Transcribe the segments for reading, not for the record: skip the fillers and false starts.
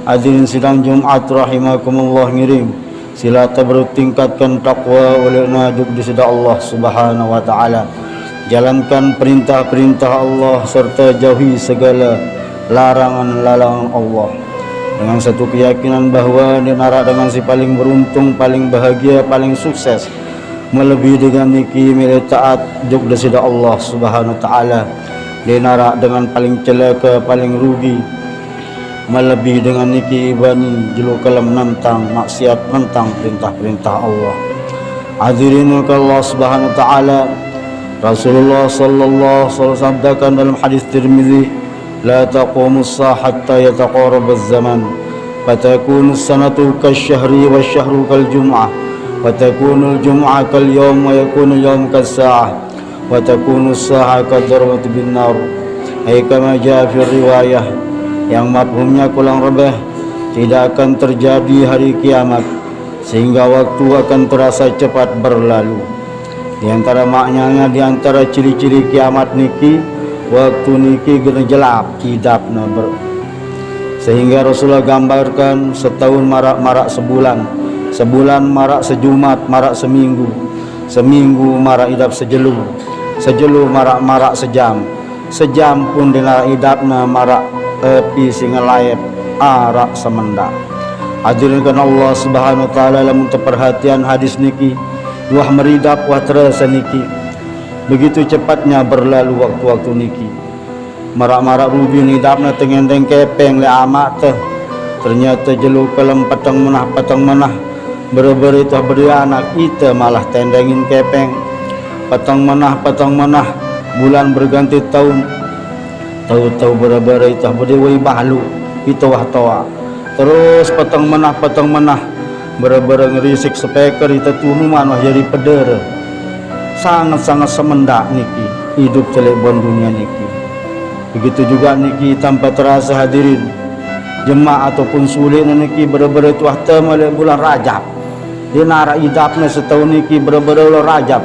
Hadirin sidang Jumat rahimakumullah ngiring, sila tabruk tingkatkan takwa oleh naduk di sida Allah Subhanahu wa taala. Jalankan perintah-perintah Allah serta jauhi segala larangan-larangan Allah. Dengan satu keyakinan bahawa dia narak dengan si paling beruntung, paling bahagia, paling sukses, melebihi dengan niki milik taat juk di sida Allah Subhanahu wa taala. Dia narak dengan paling celaka, paling rugi, melebihi dengan niki bani jelu kalam menentang maksiat, menentang perintah-perintah Allah. Hadirin Allah Subhanahu wa taala, Rasulullah sallallahu alaihi wasallam sabdakan dalam hadis Tirmizi, la taqumus sa'ah hatta yataqarab az-zaman fatakunu as-sanatu kasyahri wasyahru kaljum'ah wa takunu al-jum'ah kalyawm wa yakunu al-yawm kas-sa'ah wa takunu as-sa'ah kadarwat bin nar. Ay kama jaa fi riwayah, yang mafhumnya kurang lebih tidak akan terjadi hari kiamat sehingga waktu akan terasa cepat berlalu. Di antara maknanya, di antara ciri-ciri kiamat niki, waktu niki gena jelap hidapna sehingga Rasulullah gambarkan setahun marak-marak sebulan, sebulan marak sejumat, marak seminggu, seminggu marak hidap sejelu, sejelu marak-marak sejam, sejam pun dina hidapna marak api singa layep arak semendak. Hadirin Allah Subhanahu wa taala, lamun perhatian hadis niki wah meridap wah terasa niki begitu cepatnya berlalu waktu-waktu niki. Marak-marak rubi hidapna tengendeng kepeng le amat teh, ternyata jelu kelem patang menah berberi tah beri anak ita malah tendengin kepeng patang menah bulan berganti tahun, tahu-tahu berberi tah beri wai balu itu wah toa terus patang menah berberi ngerisik speaker itu tunuman wah jadi peder. Sangat-sangat semendak niki hidup celebon dunia niki. Begitu juga niki tanpa terasa hadirin jemaah ataupun sulit niki berberi tuah temale bulan Rajab. Dia narak hidapnya setahun niki berberi bulan Rajab.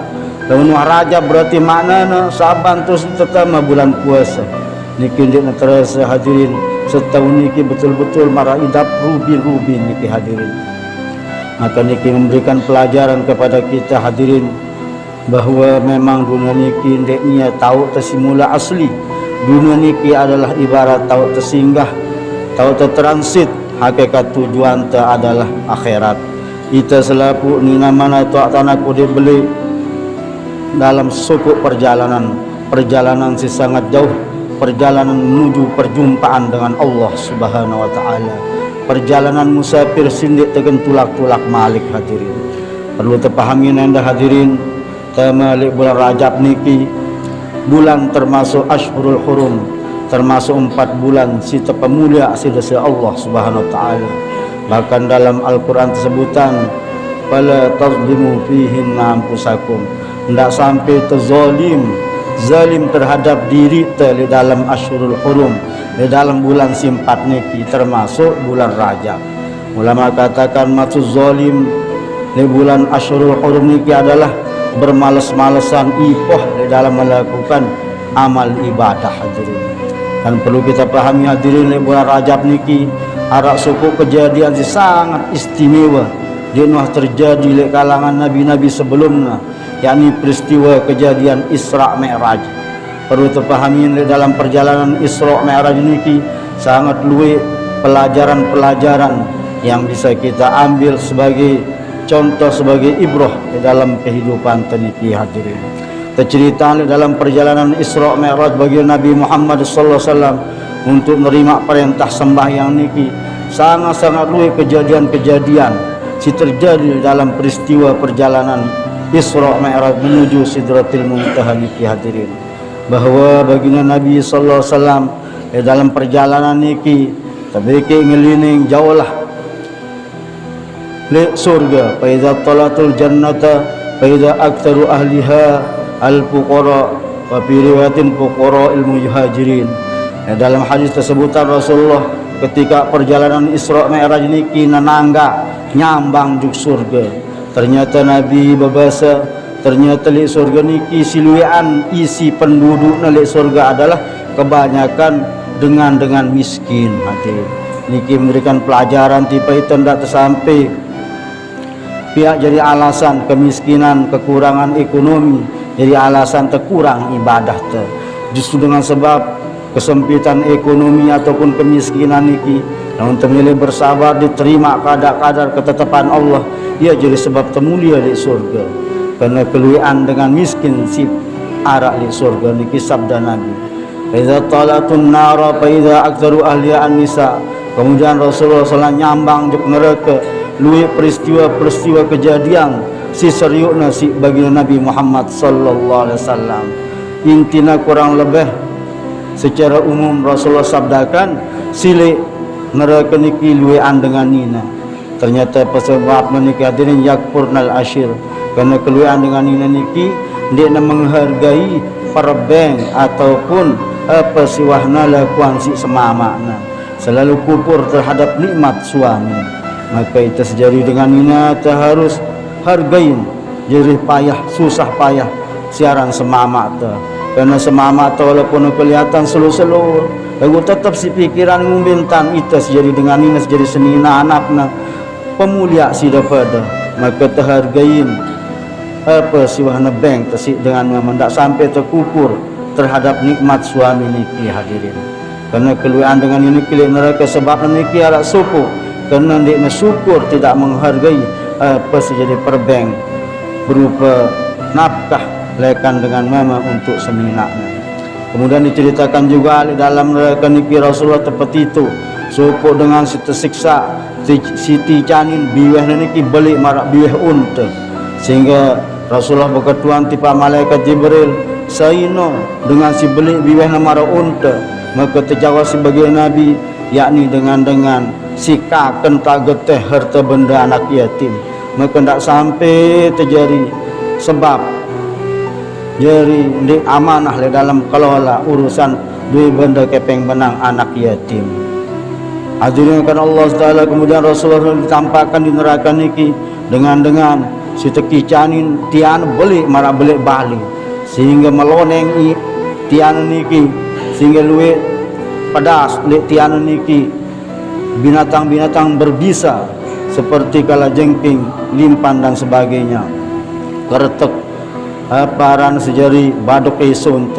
Lamun Rajab berarti maknanya Saban terus tetama bulan puasa. Niki dia terasa hadirin setahun niki betul-betul marah hidap rubi niki hadirin. Maka niki memberikan pelajaran kepada kita hadirin bahawa memang dunia niki ndeknya tahu tersimula asli. Dunia niki adalah ibarat tahu tersinggah, tahu tertransit, hakikat tujuan te adalah akhirat. Kita selaku ni namana tuak tanah ku dibeli dalam suku perjalanan si sangat jauh, perjalanan menuju perjumpaan dengan Allah Subhanahu wa taala. Perjalanan musafir sindik tegen tulak-tulak malik hadirin. Perlu terpahami nanda hadirin, tamalik bulan Rajab niki bulan termasuk Ashhurul Hurum, termasuk 4 bulan sita pemulia sidasa Allah Subhanahu wa taala. Bahkan dalam Al-Qur'an tersebutan fala tazlimu fihinna anfusakum, hendak sampai zalim terhadap diri di dalam Ashhurul Hurum, di dalam bulan simpat niki termasuk bulan Rajab. Ulama katakan maksud zalim di bulan Ashhurul Hurum niki adalah bermalas-malasan ipoh di dalam melakukan amal ibadah hadirin. Dan perlu kita pahami hadirin, di bulan Rajab niki arak suku kejadian sangat istimewa dia nuh terjadi di kalangan nabi-nabi sebelumnya, yakni peristiwa kejadian Isra Mi'raj. Perlu terpahami di dalam perjalanan Isra Mi'raj niki sangat luwih pelajaran-pelajaran yang bisa kita ambil sebagai contoh, sebagai ibrah di dalam kehidupan teniki hadirin. Tercerita dalam perjalanan Isra Mi'raj bagi Nabi Muhammad sallallahu alaihi wasallam untuk menerima perintah sembahyang niki sangat-sangat luwih kejadian-kejadian si terjadi dalam peristiwa perjalanan Isra Mi'raj menuju Sidratil Muntaha niki hadirin. Bahawa baginda Nabi sallallahu alaihi wasallam di dalam perjalanan niki tabiki ngelining jauhlah li surga, fa idza talatul jannata fa idza aktsaru ahliha al-fuqara wa fi riwayatin fuqara al-muhajirin. Dalam hadis tersebutan Rasulullah ketika perjalanan Isra Mi'raj niki nanangga nyambang juk surga. Ternyata Nabi berbahasa, ternyata li surga niki siluan isi penduduk li surga adalah kebanyakan dengan miskin hadirin. niki memberikan pelajaran tipe itu ndak tersampai pihak jadi alasan kemiskinan, kekurangan ekonomi, jadi alasan terkurang ibadah tu. Justru dengan sebab kesempitan ekonomi ataupun kemiskinan niki, namun temilih bersabar diterima kadar-kadar ketetapan Allah, ia jadi sebab temulia di surga. Karena keluian dengan miskin si arak di surga niki sabda Nabi. Idza talatun nara fa idza aktsaru ahliya an-nisa. Kemudian Rasulullah SAW nyambang di neraka luih peristiwa-peristiwa kejadian si seriukna si bagi Nabi Muhammad sallallahu alaihi wasallam. Intina kurang lebih secara umum Rasulullah sabdakan silik neraka niki luian dengan nina. Ternyata sebab menikah hadirin yakpurnal ashir, karena keluian dengan nina niki dia nak menghargai perbeng ataupun apa siwahna lakuan si semamakna, selalu kufur terhadap nikmat suami. Maka itu sejadi dengan nina harus hargain jerih payah susah payah siaran semamak tu. Karena semamak tu walaupun kelihatan selu-selu, lagu tetap si pikiran ngumbintan itu sejadi dengan nina sejadi senina anakna pemulia si daripada. Maka terhargain apa siwahna beng tersik dengan mendak sampai terkufur terhadap nikmat suami niki hadirin. Karena keluian dengan ini pilih neraka sebab niki arak suku, karena dia syukur tidak menghargai apa sejadi perbeng berupa nafkah lekan dengan mama untuk seminaknya. Kemudian diceritakan juga di dalam neraka niki Rasulullah seperti itu suku dengan si tersiksa Siti Canin biweh niki balik marak biweh unta, sehingga Rasulullah berketuan tipa malaikat Jibril saino dengan si belik biweh namara unta. Maka terjawab sebagai Nabi, yakni dengan si kaken tageteh harta benda anak yatim. Maka tidak sampai terjadi sebab jadi di amanah le dalam kelola urusan dua benda kepeng benang anak yatim. Hadirin kan Allah Taala. Kemudian Rasulullah ditampakkan di neraka niki dengan si teki canin tian belik mara belik bali, sehingga meloneng tian niki, sehingga luwe pedas le tian niki binatang-binatang berbisa seperti kalajengking, limpan dan sebagainya, keretek paran sejari baduk isun.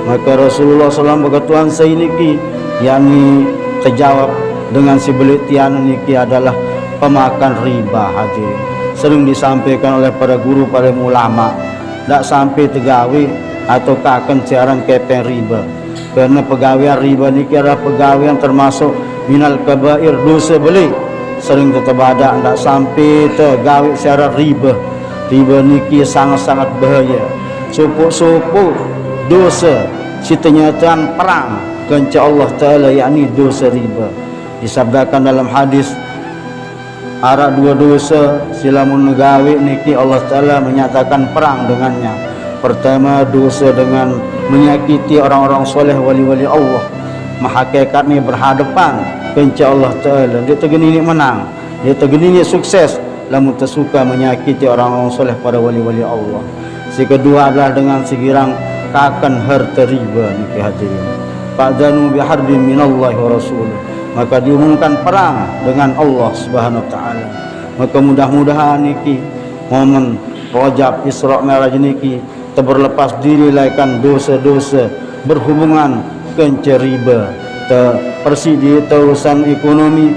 Maka Rasulullah SAW berkatuan sainiki yakni terjawab dengan si belik tian niki adalah pemakan riba. Hadirin sering disampaikan oleh para guru, para ulama, tak sampai tegawi atau kaken siaran kepeng riba. Karena pegawaian riba ni kira pegawaian termasuk minal kabair, dosa beli. Sering terbadak tak sampai tegawi siaran riba. Riba ni sangat-sangat bahaya. Supu-supu dosa si kenyataan perang kenca Allah Ta'ala, yakni dosa riba. Disabdakan dalam hadis arak dua dosa silamun negawi niki Allah Ta'ala menyatakan perang dengannya. Pertama, dosa dengan menyakiti orang-orang soleh, wali-wali Allah. Hakikat ni berhadapan kenca Allah Ta'ala. Dia tergeni ni menang, dia tergeni ni sukses lamun tersuka menyakiti orang-orang soleh pada wali-wali Allah. Si kedua adalah dengan segirang kakan harta riba niki hadirin. Fa'danu biharbin minallahi wa rasulih. Maka diumumkan perang dengan Allah Subhanahu wa taala. Maka mudah-mudahan niki momen Rajab Isra Mi'raj niki terberlepas diri laikan dosa-dosa berhubungan kenca riba, persidi urusan ekonomi,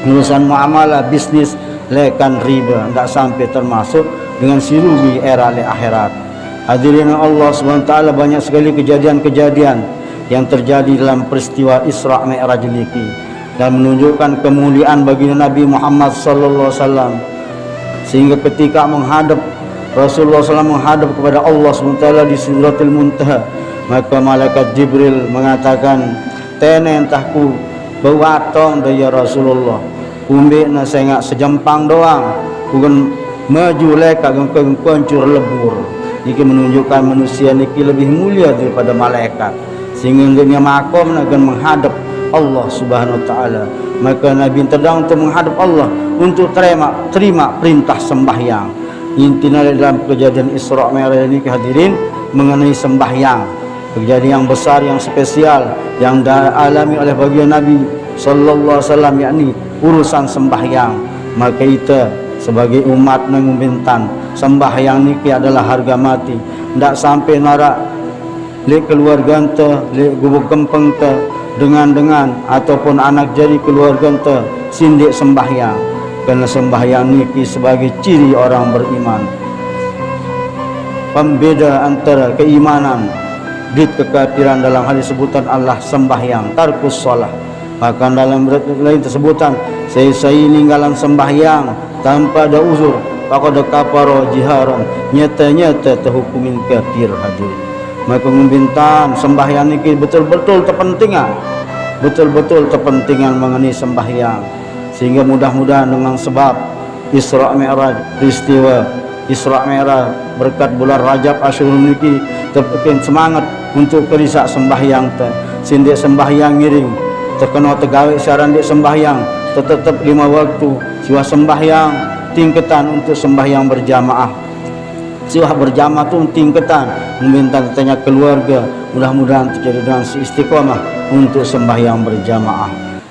urusan muamalah bisnis laikan riba, tidak sampai termasuk dengan si rugi era le akhirat. Hadirin Allah Subhanahu wa taala, banyak sekali kejadian-kejadian yang terjadi dalam peristiwa Isra Mi'raj niki dan menunjukkan kemuliaan bagi Nabi Muhammad sallallahu alaihi wasallam, sehingga ketika menghadap Rasulullah SAW menghadap kepada Allah SWT di Sidratul Muntaha, maka malaikat Jibril mengatakan, "Tene entahku bewatong ya Rasulullah, umbe na sengak sejempang doang, bukan maju leka gengkeng pancur lebur." Ini menunjukkan manusia niki lebih mulia daripada malaikat, sehingga dia makom akan menghadap Allah Subhanahu wa taala. Maka Nabi terdang untuk menghadap Allah untuk terima perintah sembahyang. Intinya dalam kejadian Isra Mi'raj ini hadirin mengenai sembahyang, kejadian yang besar, yang spesial yang dialami oleh baginda Nabi sallallahu alaihi wasallam, yakni urusan sembahyang. Maka kita sebagai umat mengumintan sembahyang niki adalah harga mati. Ndak sampai narak lek keluarga ente, lek gubuk kempeng te dengan ataupun anak jari keluarga ente sindik sembahyang. Kerana sembahyang niki sebagai ciri orang beriman, pembeda antara keimanan dan kekafiran. Dalam hal sebutan Allah sembahyang tarkus shalah. Maka dalam lain tersebutan saya ninggalan sembahyang tanpa ada uzur, faqad kafara jiharan, nyata-nyata terhukumin kafir. Hadirin, maka ngumbintan sembahyang niki betul-betul terpentingan, betul-betul terpentingan mengenai sembahyang. Sehingga mudah-mudahan dengan sebab Isra Mi'raj, peristiwa Isra Mi'raj berkat bulan Rajab Asyur niki terpekin semangat untuk kerisak sembahyang te. Sindik sembahyang ngiring terkena tegawe syaran dik sembahyang tetap 5 waktu. Siwah sembahyang tingkatan untuk sembahyang berjamaah. Siwah berjamaah tu tingkatan meminta tanya keluarga. Mudah-mudahan terjadi dengan istiqamah untuk sembahyang berjamaah.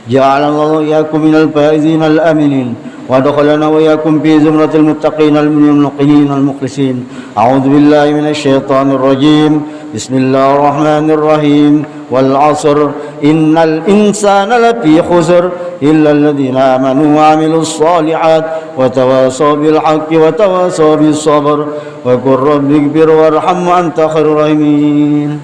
Ja'alallahu iyyakum minal faizin al-aminin wa adkhalana wa iyyakum fi zumratil muttaqin al-muqinin al-mukhlisin. A'udzu billahi minasy syaithanir rajim. Bismillahirrahmanirrahim. Wal 'asr innal insana lafi khusr illa alladhina amanu wa 'amilus shalihat wa tawasaw bil haqqi wa tawasaw bis sabr wa qur rabbighfir warham wa anta khairur rahimin.